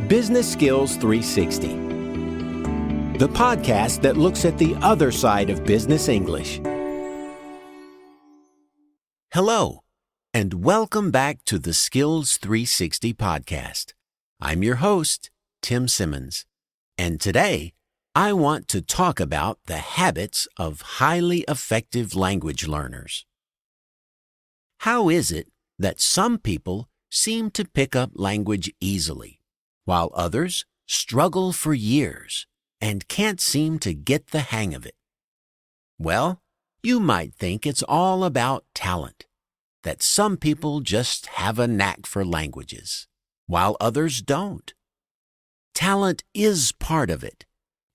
Business Skills 360, the podcast that looks at the other side of business English. Hello, and welcome back to the Skills 360 podcast. I'm your host, Tim Simmons, and today I want to talk about the habits of highly effective language learners. How is it that some people seem to pick up language easily, while others struggle for years and can't seem to get the hang of it? Well, you might think it's all about talent, that some people just have a knack for languages, while others don't. Talent is part of it,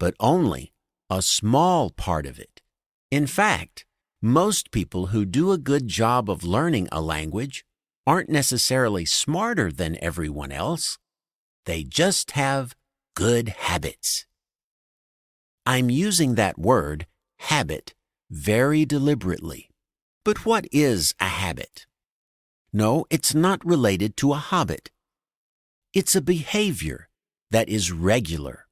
but only a small part of it. In fact, most people who do a good job of learning a language aren't necessarily smarter than everyone else. They just have good habits. I'm using that word, habit, very deliberately. But what is a habit? No, it's not related to a hobbit. It's a behavior that is regular.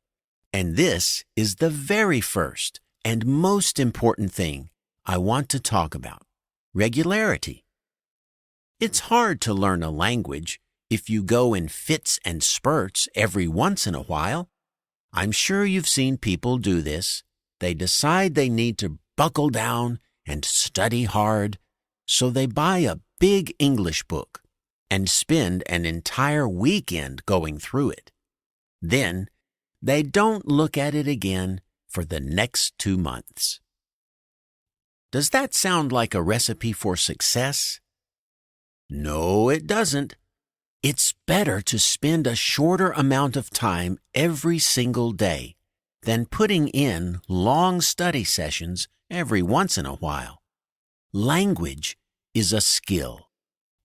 And this is the very first and most important thing I want to talk about: regularity. It's hard to learn a language if you go in fits and spurts every once in a while. I'm sure you've seen people do this. They decide they need to buckle down and study hard, so they buy a big English book and spend an entire weekend going through it. Then, they don't look at it again for the next 2 months. Does that sound like a recipe for success? No, it doesn't. It's better to spend a shorter amount of time every single day than putting in long study sessions every once in a while. Language is a skill,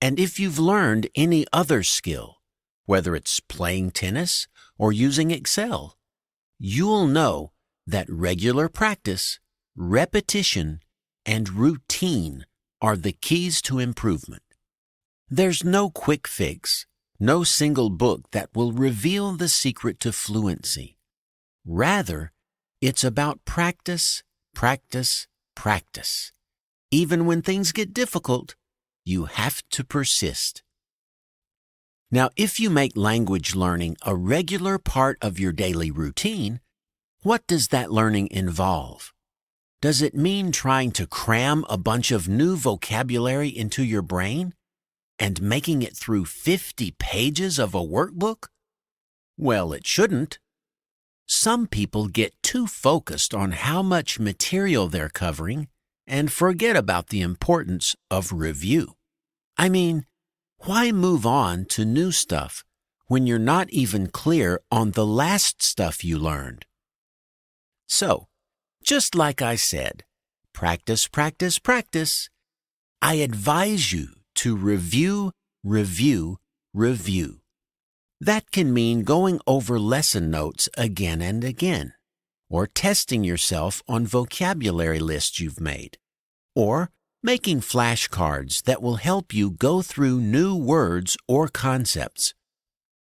and if you've learned any other skill, whether it's playing tennis or using Excel, you'll know that regular practice, repetition, and routine are the keys to improvement. There's no quick fix, no single book that will reveal the secret to fluency. Rather, it's about practice, practice, practice. Even when things get difficult, you have to persist. Now, if you make language learning a regular part of your daily routine, what does that learning involve? Does it mean trying to cram a bunch of new vocabulary into your brain and making it through 50 pages of a workbook? Well, it shouldn't. Some people get too focused on how much material they're covering and forget about the importance of review. I mean, why move on to new stuff when you're not even clear on the last stuff you learned? So, just like I said, practice, practice, practice. I advise you to review, review, review. That can mean going over lesson notes again and again, or testing yourself on vocabulary lists you've made, or making flashcards that will help you go through new words or concepts.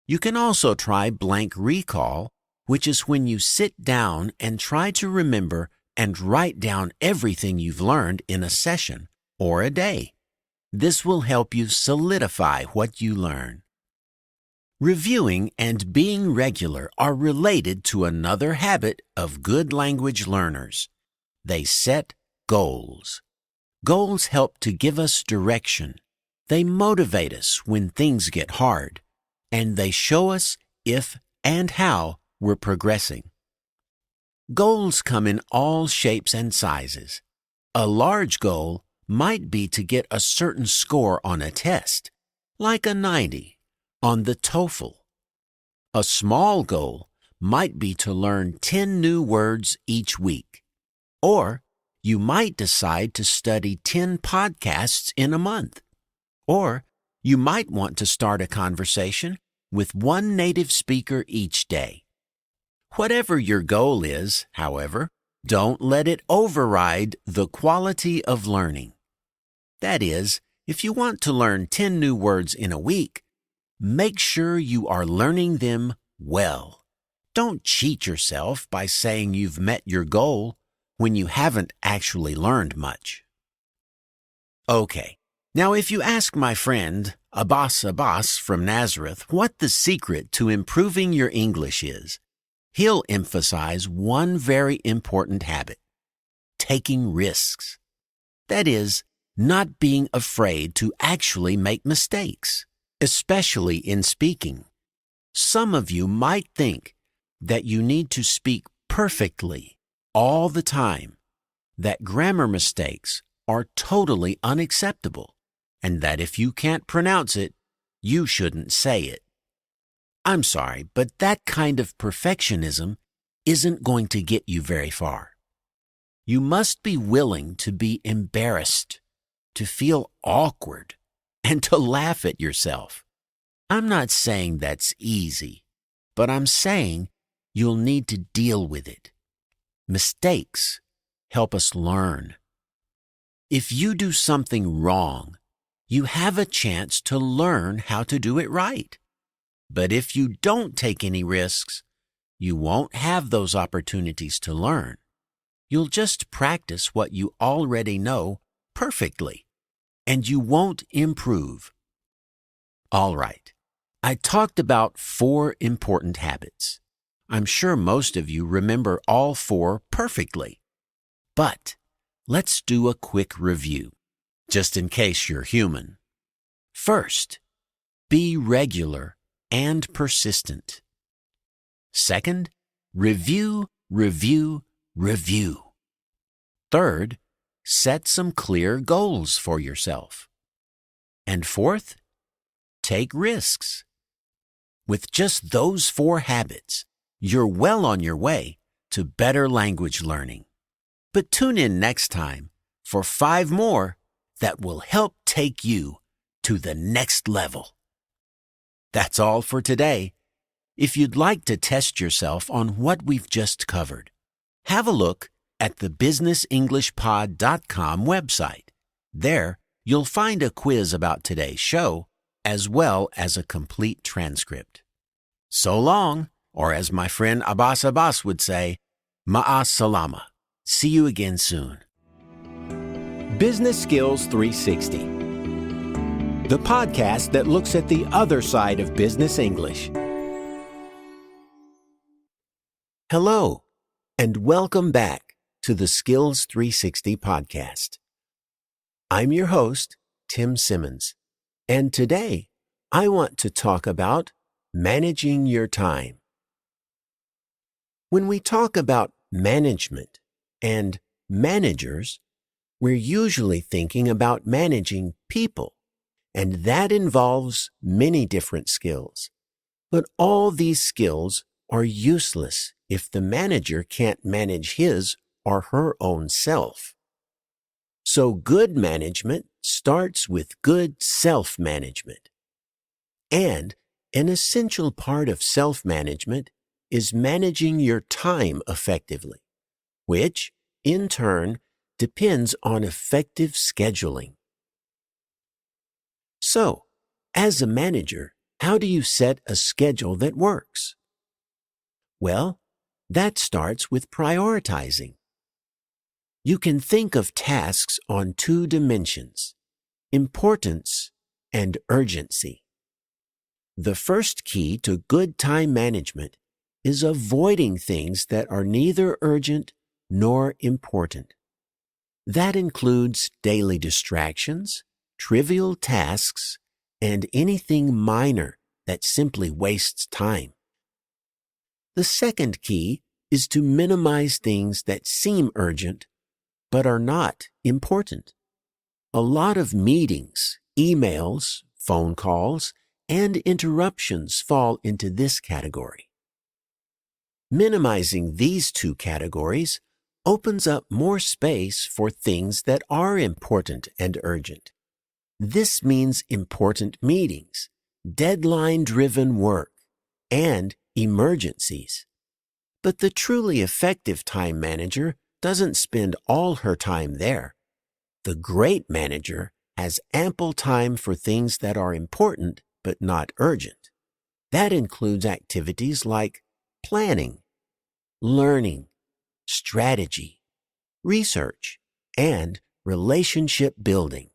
You can also try blank recall, which is when you sit down and try to remember and write down everything you've learned in a session or a day. This will help you solidify what you learn. Reviewing and being regular are related to another habit of good language learners. They set goals. Goals help to give us direction. They motivate us when things get hard, and they show us if and how we're progressing. Goals come in all shapes and sizes. A large goal might be to get a certain score on a test, like a 90 on the TOEFL. A small goal might be to learn 10 new words each week, or you might decide to study 10 podcasts in a month, or you might want to start a conversation with one native speaker each day. Whatever your goal is, however, don't let it override the quality of learning. That is, if you want to learn 10 new words in a week, make sure you are learning them well. Don't cheat yourself by saying you've met your goal when you haven't actually learned much. Okay, now if you ask my friend Abbas from Nazareth what the secret to improving your English is, he'll emphasize one very important habit: taking risks. That is, not being afraid to actually make mistakes, especially in speaking. Some of you might think that you need to speak perfectly all the time, that grammar mistakes are totally unacceptable, and that if you can't pronounce it, you shouldn't say it. I'm sorry, but that kind of perfectionism isn't going to get you very far. You must be willing to be embarrassed, to feel awkward, and to laugh at yourself. I'm not saying that's easy, but I'm saying you'll need to deal with it. Mistakes help us learn. If you do something wrong, you have a chance to learn how to do it right. But if you don't take any risks, you won't have those opportunities to learn. You'll just practice what you already know perfectly, and you won't improve. All right, I talked about 4 important habits. I'm sure most of you remember all 4 perfectly. But let's do a quick review, just in case you're human. First, be regular and persistent. Second, review, review, review. Third, set some clear goals for yourself. And fourth, take risks. With just those 4 habits, you're well on your way to better language learning. But tune in next time for 5 more that will help take you to the next level. That's all for today. If you'd like to test yourself on what we've just covered, have a look at the businessenglishpod.com website. There, you'll find a quiz about today's show, as well as a complete transcript. So long, or as my friend Abbas would say, Ma'as salama. See you again soon. Business Skills 360, the podcast that looks at the other side of business English. Hello, and welcome back to the Skills 360 podcast. I'm your host, Tim Simmons, and today I want to talk about managing your time. When we talk about management and managers, we're usually thinking about managing people, and that involves many different skills. But all these skills are useless if the manager can't manage his or her own self. So good management starts with good self-management. And an essential part of self-management is managing your time effectively, which, in turn, depends on effective scheduling. So, as a manager, how do you set a schedule that works? Well, that starts with prioritizing. You can think of tasks on 2 dimensions: importance and urgency. The first key to good time management is avoiding things that are neither urgent nor important. That includes daily distractions, trivial tasks, and anything minor that simply wastes time. The second key is to minimize things that seem urgent but are not important. A lot of meetings, emails, phone calls, and interruptions fall into this category. Minimizing these 2 categories opens up more space for things that are important and urgent. This means important meetings, deadline-driven work, and emergencies. But the truly effective time manager doesn't spend all her time there. The great manager has ample time for things that are important but not urgent. That includes activities like planning, learning, strategy, research, and relationship building.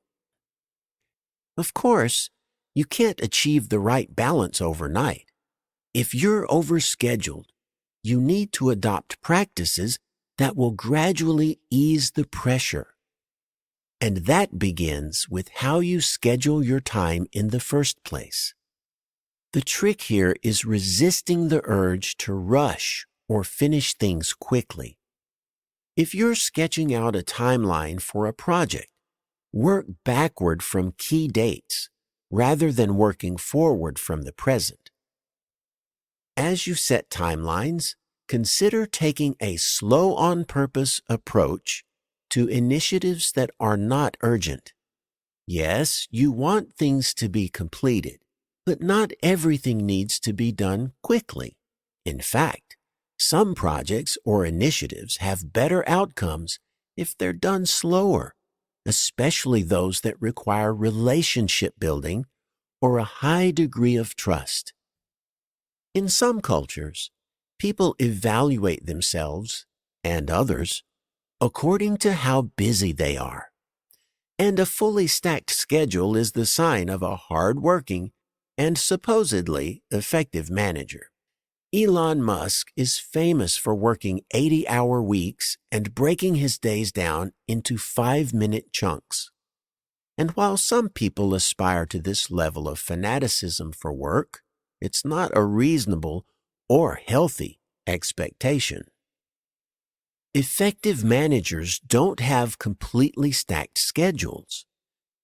Of course, you can't achieve the right balance overnight. If you're overscheduled, you need to adopt practices that will gradually ease the pressure. And that begins with how you schedule your time in the first place. The trick here is resisting the urge to rush or finish things quickly. If you're sketching out a timeline for a project, work backward from key dates rather than working forward from the present. As you set timelines, consider taking a slow-on-purpose approach to initiatives that are not urgent. Yes, you want things to be completed, but not everything needs to be done quickly. In fact, some projects or initiatives have better outcomes if they're done slower, especially those that require relationship building or a high degree of trust. In some cultures, people evaluate themselves and others according to how busy they are. And a fully stacked schedule is the sign of a hard-working and supposedly effective manager. Elon Musk is famous for working 80-hour weeks and breaking his days down into 5-minute chunks. And while some people aspire to this level of fanaticism for work, it's not a reasonable or healthy expectation. Effective managers don't have completely stacked schedules.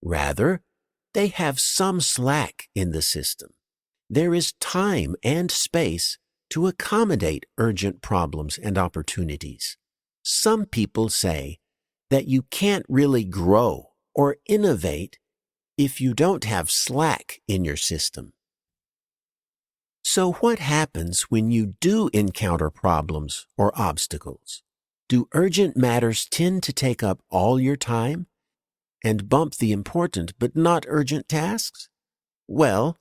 Rather, they have some slack in the system. There is time and space to accommodate urgent problems and opportunities. Some people say that you can't really grow or innovate if you don't have slack in your system. So what happens when you do encounter problems or obstacles? Do urgent matters tend to take up all your time and bump the important but not urgent tasks? Well,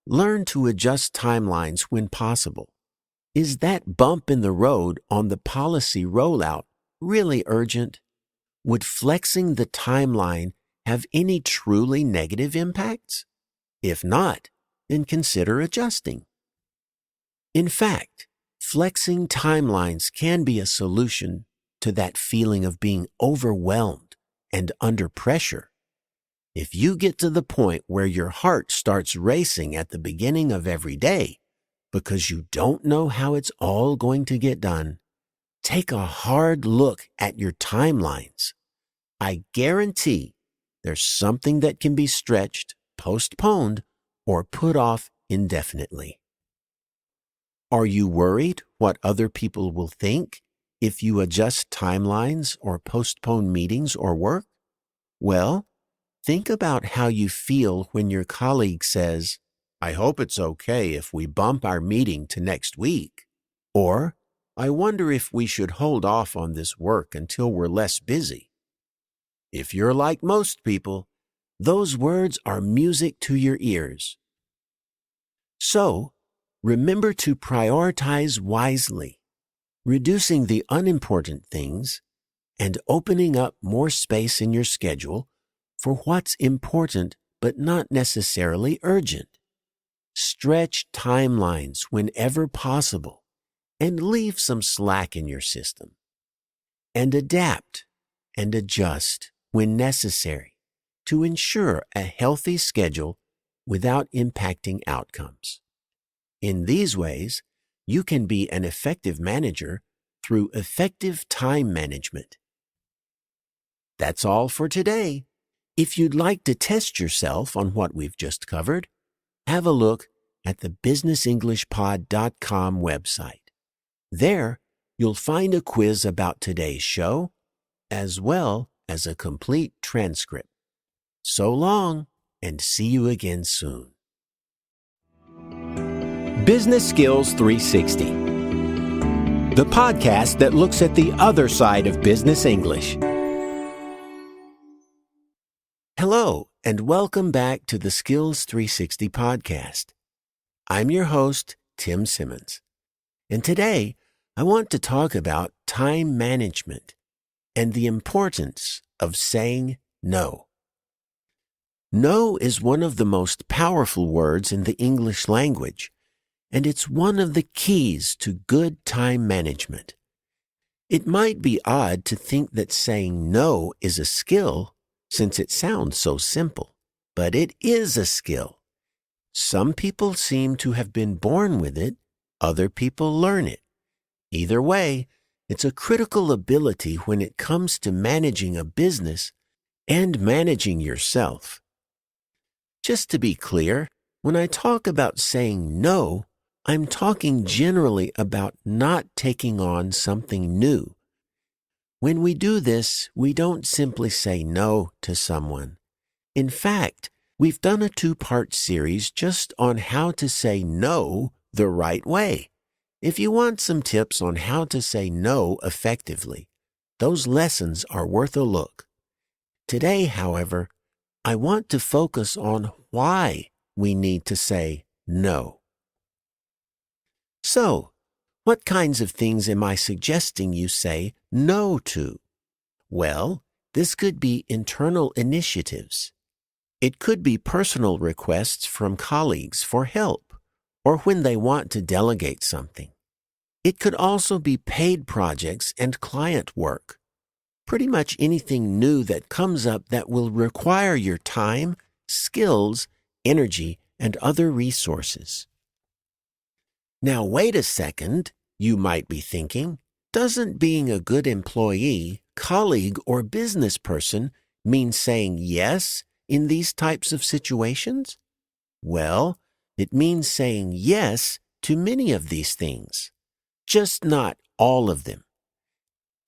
learn to adjust timelines when possible. Is that bump in the road on the policy rollout really urgent? Would flexing the timeline have any truly negative impacts? If not, then consider adjusting. In fact, flexing timelines can be a solution to that feeling of being overwhelmed and under pressure. If you get to the point where your heart starts racing at the beginning of every day because you don't know how it's all going to get done, take a hard look at your timelines. I guarantee there's something that can be stretched, postponed, or put off indefinitely. Are you worried what other people will think if you adjust timelines or postpone meetings or work? Well, think about how you feel when your colleague says, "I hope it's okay if we bump our meeting to next week." Or, "I wonder if we should hold off on this work until we're less busy." If you're like most people, those words are music to your ears. So, remember to prioritize wisely, reducing the unimportant things and opening up more space in your schedule for what's important but not necessarily urgent. Stretch timelines whenever possible and leave some slack in your system. And adapt and adjust when necessary to ensure a healthy schedule without impacting outcomes. In these ways, you can be an effective manager through effective time management. That's all for today. If you'd like to test yourself on what we've just covered, have a look at the businessenglishpod.com website. There, you'll find a quiz about today's show, as well as a complete transcript. So long, and see you again soon. Business Skills 360, the podcast that looks at the other side of business English. Hello, and welcome back to the Skills 360 podcast. I'm your host, Tim Simmons. And today, I want to talk about time management and the importance of saying no. No is one of the most powerful words in the English language, and it's one of the keys to good time management. It might be odd to think that saying no is a skill, since it sounds so simple, but it is a skill. Some people seem to have been born with it, other people learn it. Either way, it's a critical ability when it comes to managing a business and managing yourself. Just to be clear, when I talk about saying no, I'm talking generally about not taking on something new. When we do this, we don't simply say no to someone. In fact, we've done a 2-part series just on how to say no the right way. If you want some tips on how to say no effectively, those lessons are worth a look. Today, however, I want to focus on why we need to say no. So, what kinds of things am I suggesting you say no to? Well, this could be internal initiatives. It could be personal requests from colleagues for help, or when they want to delegate something. It could also be paid projects and client work. Pretty much anything new that comes up that will require your time, skills, energy, and other resources. Now, wait a second, you might be thinking. Doesn't being a good employee, colleague, or business person mean saying yes in these types of situations? Well, it means saying yes to many of these things, just not all of them.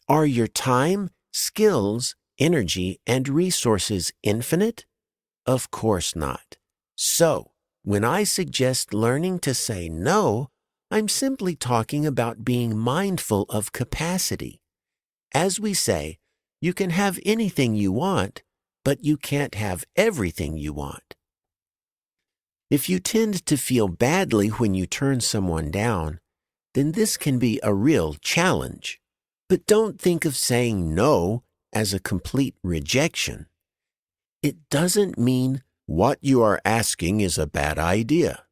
Are your time, skills, energy, and resources infinite? Of course not. So, when I suggest learning to say no, I'm simply talking about being mindful of capacity. As we say, you can have anything you want, but you can't have everything you want. If you tend to feel badly when you turn someone down, then this can be a real challenge. But don't think of saying no as a complete rejection. It doesn't mean what you are asking is a bad idea.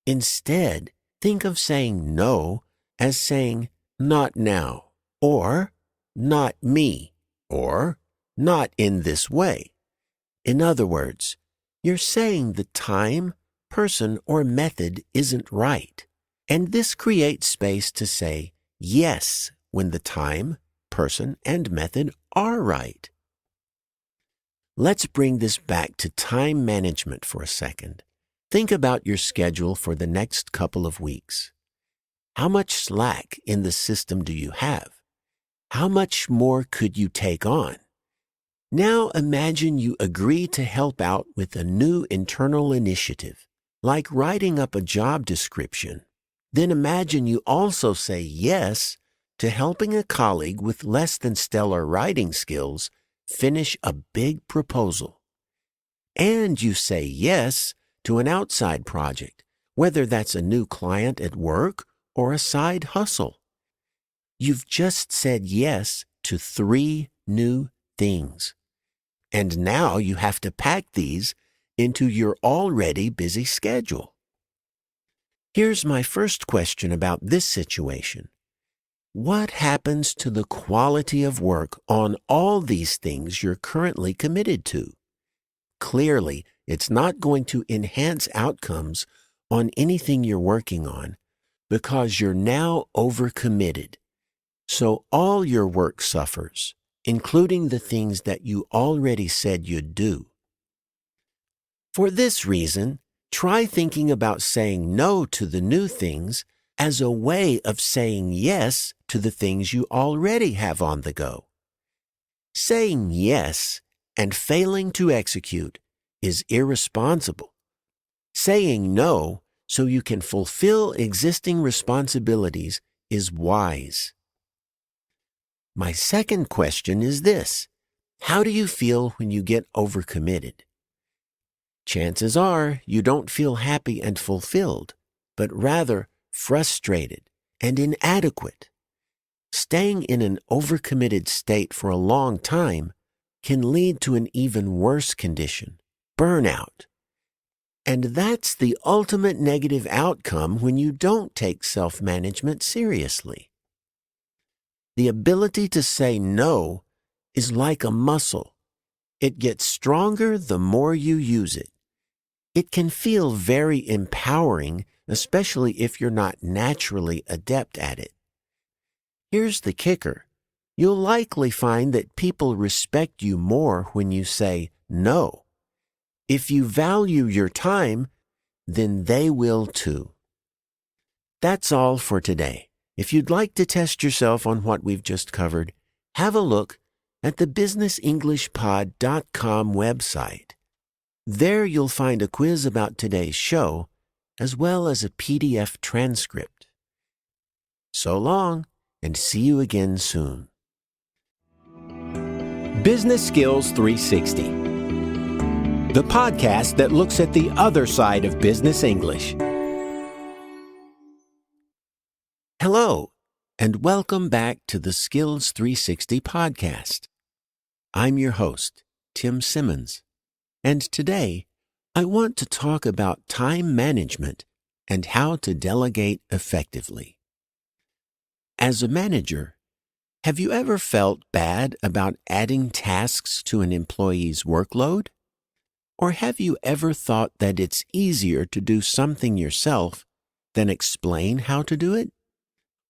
Instead, think of saying no as saying not now, or not me, or not in this way. In other words, you're saying the time, person, or method isn't right. And this creates space to say yes when the time, person, and method are right. Let's bring this back to time management for a second. Think about your schedule for the next couple of weeks. How much slack in the system do you have? How much more could you take on? Now imagine you agree to help out with a new internal initiative, like writing up a job description. Then imagine you also say yes to helping a colleague with less than stellar writing skills finish a big proposal. And you say yes to an outside project, whether that's a new client at work or a side hustle. You've just said yes to 3 new things. And now you have to pack these into your already busy schedule. Here's my first question about this situation. What happens to the quality of work on all these things you're currently committed to? Clearly, it's not going to enhance outcomes on anything you're working on because you're now overcommitted. So all your work suffers, including the things that you already said you'd do. For this reason, try thinking about saying no to the new things as a way of saying yes to the things you already have on the go. Saying yes and failing to execute is irresponsible. Saying no so you can fulfill existing responsibilities is wise. My second question is this: how do you feel when you get overcommitted? Chances are you don't feel happy and fulfilled, but rather frustrated and inadequate. Staying in an overcommitted state for a long time can lead to an even worse condition, burnout. And that's the ultimate negative outcome when you don't take self-management seriously. The ability to say no is like a muscle. It gets stronger the more you use it. It can feel very empowering, especially if you're not naturally adept at it. Here's the kicker. You'll likely find that people respect you more when you say no. If you value your time, then they will too. That's all for today. If you'd like to test yourself on what we've just covered, have a look at the businessenglishpod.com website. There you'll find a quiz about today's show, as well as a PDF transcript. So long, and see you again soon. Business Skills 360, the podcast that looks at the other side of business English. Hello, and welcome back to the Skills 360 podcast. I'm your host, Tim Simmons, and today I want to talk about time management and how to delegate effectively. As a manager, have you ever felt bad about adding tasks to an employee's workload? Or have you ever thought that it's easier to do something yourself than explain how to do it?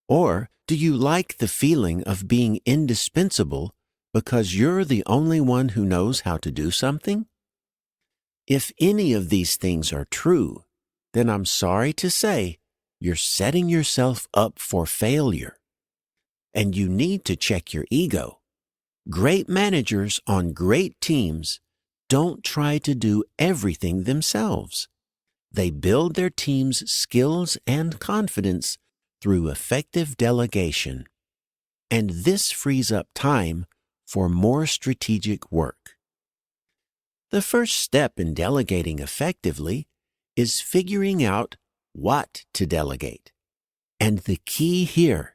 Or do you like the feeling of being indispensable because you're the only one who knows how to do something? If any of these things are true, then I'm sorry to say you're setting yourself up for failure. And you need to check your ego. Great managers on great teams don't try to do everything themselves. They build their team's skills and confidence through effective delegation. And this frees up time for more strategic work. The first step in delegating effectively is figuring out what to delegate. And the key here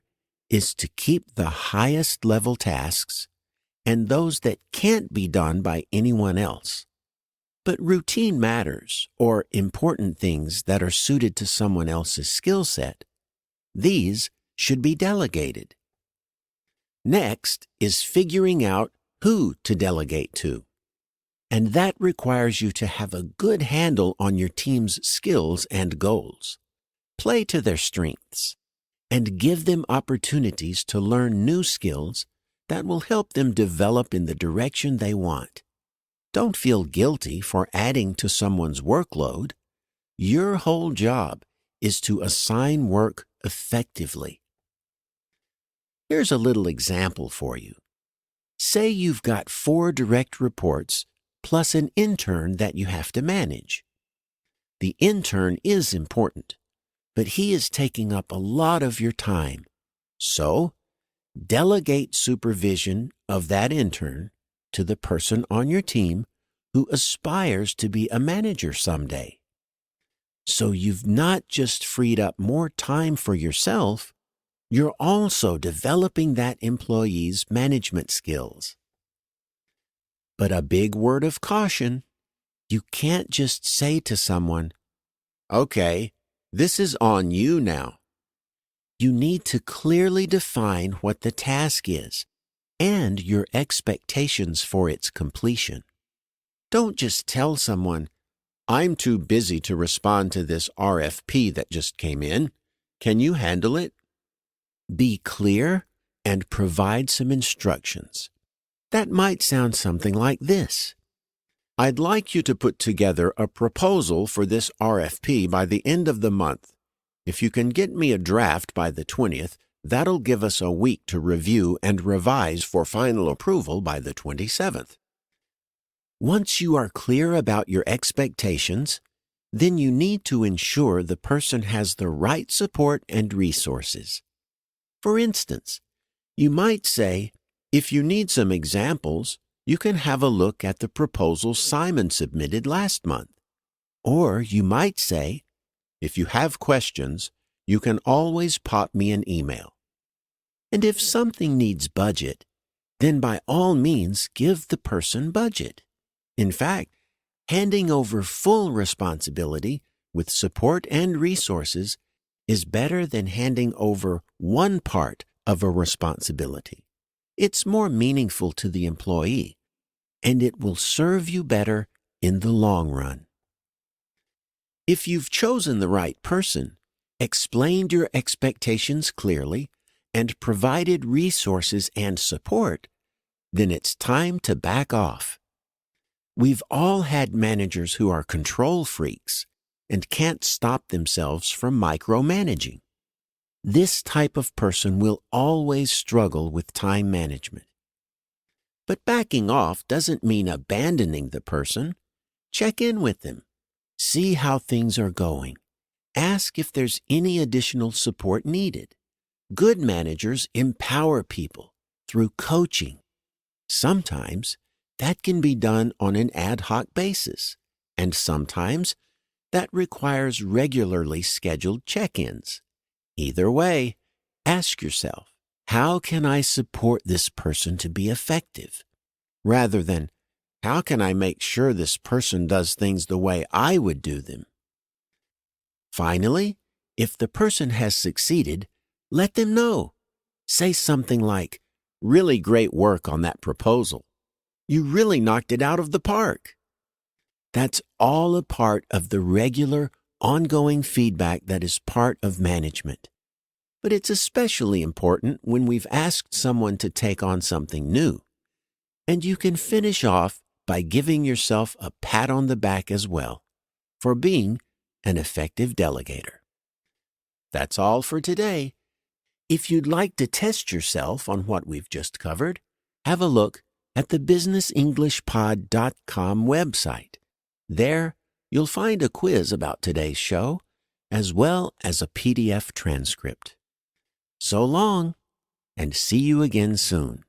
is to keep the highest level tasks and those that can't be done by anyone else. But routine matters, or important things that are suited to someone else's skill set, these should be delegated. Next is figuring out who to delegate to. And that requires you to have a good handle on your team's skills and goals. Play to their strengths and give them opportunities to learn new skills that will help them develop in the direction they want. Don't feel guilty for adding to someone's workload. Your whole job is to assign work effectively. Here's a little example for you. Say you've got 4 direct reports plus an intern that you have to manage. The intern is important, but he is taking up a lot of your time. So, delegate supervision of that intern to the person on your team who aspires to be a manager someday. So you've not just freed up more time for yourself, you're also developing that employee's management skills. But a big word of caution, you can't just say to someone, "Okay, this is on you now." You need to clearly define what the task is and your expectations for its completion. Don't just tell someone, "I'm too busy to respond to this RFP that just came in. Can you handle it?" Be clear and provide some instructions. That might sound something like this. "I'd like you to put together a proposal for this RFP by the end of the month. If you can get me a draft by the 20th, that'll give us a week to review and revise for final approval by the 27th. Once you are clear about your expectations, then you need to ensure the person has the right support and resources. For instance, you might say, "If you need some examples, you can have a look at the proposal Simon submitted last month." Or you might say, If you have questions, you can always pop me an email. And if something needs budget, then by all means give the person budget. In fact, handing over full responsibility with support and resources is better than handing over one part of a responsibility. It's more meaningful to the employee, and it will serve you better in the long run. If you've chosen the right person, explained your expectations clearly, and provided resources and support, then it's time to back off. We've all had managers who are control freaks and can't stop themselves from micromanaging. This type of person will always struggle with time management. But backing off doesn't mean abandoning the person. Check in with them. See how things are going. Ask if there's any additional support needed. Good managers empower people through coaching. Sometimes that can be done on an ad hoc basis, and sometimes that requires regularly scheduled check-ins. Either way, ask yourself, how can I support this person to be effective? Rather than, how can I make sure this person does things the way I would do them? Finally, if the person has succeeded, let them know. Say something like, "Really great work on that proposal. You really knocked it out of the park." That's all a part of the regular, ongoing feedback that is part of management. But it's especially important when we've asked someone to take on something new. And you can finish off by giving yourself a pat on the back as well for being an effective delegator. That's all for today. If you'd like to test yourself on what we've just covered, have a look at the businessenglishpod.com website. There, you'll find a quiz about today's show, as well as a PDF transcript. So long, and see you again soon.